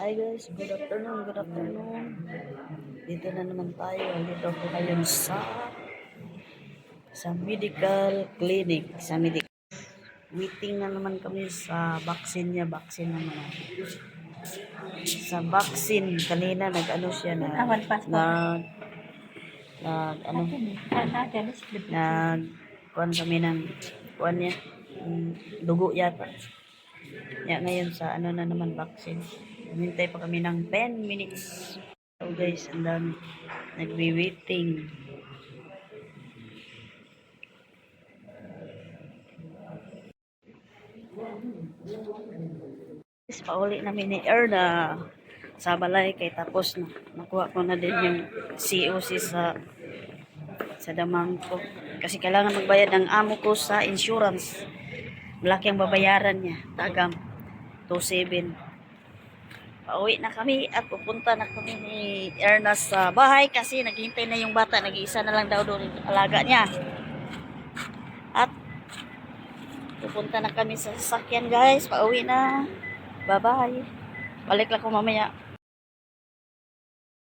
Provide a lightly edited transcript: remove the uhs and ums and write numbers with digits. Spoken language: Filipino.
Hi guys, good afternoon, good afternoon. Dito na naman tayo. Dito po ngayon sa medical clinic, Waiting na naman kami sa vaccine niya, vaccine naman. Sa vaccine kanina nag-ano siya na ano kuan kami ng kuan niya, dugo yata. Ya ngayon sa ano na naman vaccine. Hintay pa kami ng 10 minutes. So guys, ang dami nagwi-waiting. Pauli namin ni Erna sa balay kay tapos na nakuha ko na din yung COC sa damang ko kasi kailangan magbayad ng amo ko sa insurance. Malaki ang babayaran niya, tagam 27. Pauwi na kami at pupunta na kami ni Erna sa bahay kasi naghihintay na yung bata, nag-iisa na lang daw doon alaga niya. At pupunta na kami sa sasakyan guys, pauwi na. Bye bye. Balik lang ko mamaya.